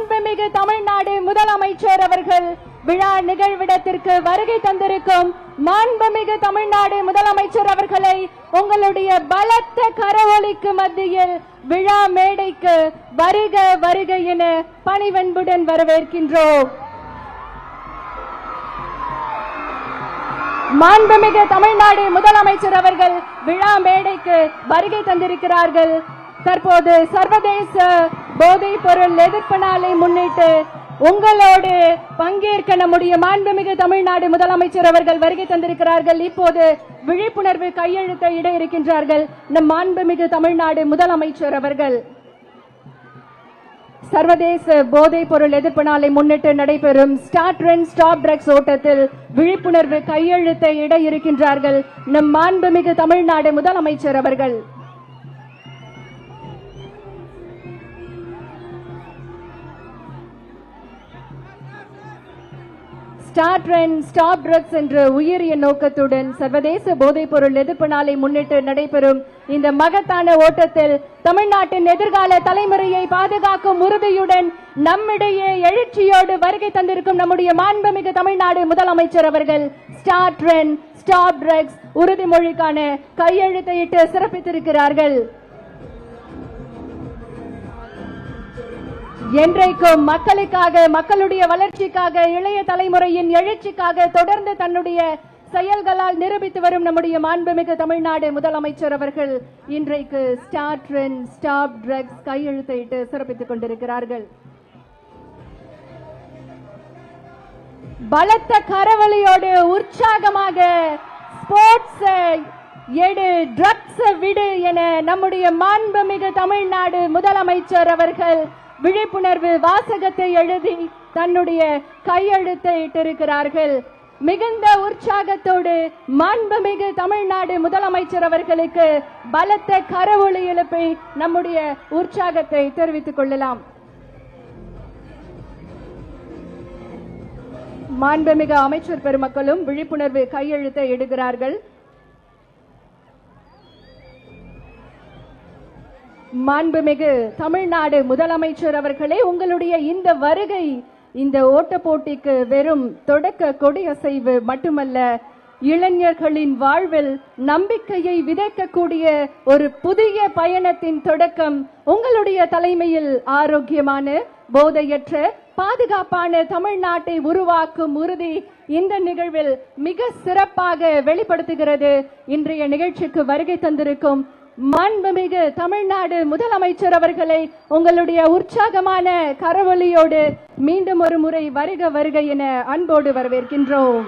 மாண்புமிகு தமிழ்நாடு முதலமைச்சர் அவர்கள் விழா நிகழ்விடத்திற்கு வருகை தந்திருக்கும் மாண்புமிகு தமிழ்நாடு முதலமைச்சர் அவர்களை உங்களுடைய பலத்த கரவொலிக்கு மத்தியில் விழா மேடைக்கு வருக வருக என பணிவன்புடன் வரவேற்கின்றோம். மாண்புமிகு தமிழ்நாடு முதலமைச்சர் அவர்கள் விழா மேடைக்கு வருகை தந்திருக்கிறார்கள். தற்போது சர்வதேச போதைப் பொருள் எதிர்ப்பு நாளை முன்னிட்டு உங்களோடு பங்கேற்க நம்முடைய மாண்புமிகு தமிழ்நாடு முதலமைச்சர் அவர்கள் வருகை தந்திருக்கிறார்கள். இப்போது விழிப்புணர்வு கையெழுத்தை இட இருக்கின்றார்கள் நம் மாண்புமிகு தமிழ்நாடு முதலமைச்சர் அவர்கள். சர்வதேச போதைப் பொருள் எதிர்ப்பு நாளை முன்னிட்டு நடைபெறும் ஸ்டார்ட் ரன் ஸ்டாப் ட்ரக்ஸ் ஓட்டத்தில் விழிப்புணர்வு கையெழுத்தை இட இருக்கின்றார்கள் நம் மாண்புமிகு தமிழ்நாடு முதலமைச்சர் அவர்கள். ஸ்டார்ட் ரன் ஸ்டாப் ட்ரக்ஸ் என்ற உயரிய நோக்கத்துடன் சர்வதேச போதைப் பொருள் எதிர்ப்பு நாளை முன்னிட்டு நடைபெறும் இந்த மகத்தான ஓட்டத்தில் தமிழ்நாட்டின் எதிர்கால தலைமுறையை பாதுகாக்கும் உறுதியுடன் நம்மிடையே எழுச்சியோடு வருகை தந்திருக்கும் நம்முடைய மாண்புமிகு தமிழ்நாடு முதலமைச்சர் அவர்கள் ஸ்டார்ட் ரன் ஸ்டாப் ட்ரக்ஸ் உறுதிமொழிக்கான கையெழுத்தையிட்டு சிறப்பித்திருக்கிறார்கள். என்றைக்கும் மக்களுக்காக, மக்களுடைய வளர்ச்சிக்காக, இளைய தலைமுறையின் எழுச்சிக்காக தொடர்ந்து தன்னுடைய செயல்களால் நிரூபித்து வரும் நம்முடைய மாண்புமிகு தமிழ்நாடு முதலமைச்சர் அவர்கள் இன்றைக்கு ஸ்டார்ட் ரன் ஸ்டாப் ட்ரக்ஸ் கையெழுத்திட்டு சிறப்பித்துக் கொண்டிருக்கிறார்கள். பலத்த கரவொலியோடு உற்சாகமாக ஸ்போர்ட்ஸ் எடு, ட்ரக்ஸ் விடு என நம்முடைய மாண்புமிகு தமிழ்நாடு முதலமைச்சர் அவர்கள் விழிப்புணர்வு வாசகத்தை எழுதி தன்னுடைய கையெழுத்தை இட்டிருக்கிறார்கள். மிகுந்த உற்சாகத்தோடு மாண்புமிகு தமிழ்நாடு முதலமைச்சர் அவர்களுக்கு பலத்த கரவொலி எழுப்பி நம்முடைய உற்சாகத்தை தெரிவித்துக் கொள்ளலாம். மாண்புமிகு அமைச்சர் பெருமக்களும் விழிப்புணர்வு கையெழுத்தை இடுகிறார்கள். மாண்புமிகு தமிழ்நாடு முதலமைச்சர் அவர்களே, உங்களுடைய இந்த வருகை இந்த ஓட்ட போட்டிக்கு வெறும் தொடக்க கொடியசைவு மட்டுமல்ல, இளைஞர்களின் வாழ்வில் நம்பிக்கையை விதைக்கக்கூடிய ஒரு புதிய பயணத்தின் தொடக்கம். உங்களுடைய தலைமையில் ஆரோக்கியமான, போதையற்ற, பாதுகாப்பான தமிழ்நாட்டை உருவாக்கும் உறுதி இந்த நிகழ்வில் மிக சிறப்பாக வெளிப்படுத்துகிறது. இன்றைய நிகழ்ச்சிக்கு வருகை தந்திருக்கும் மாண்புமிகு தமிழ்நாடு முதலமைச்சர் அவர்களை உங்களுடைய உற்சாகமான கரவொலியோடு மீண்டும் ஒரு முறை வருக வருக என அன்போடு வரவேற்கின்றோம்.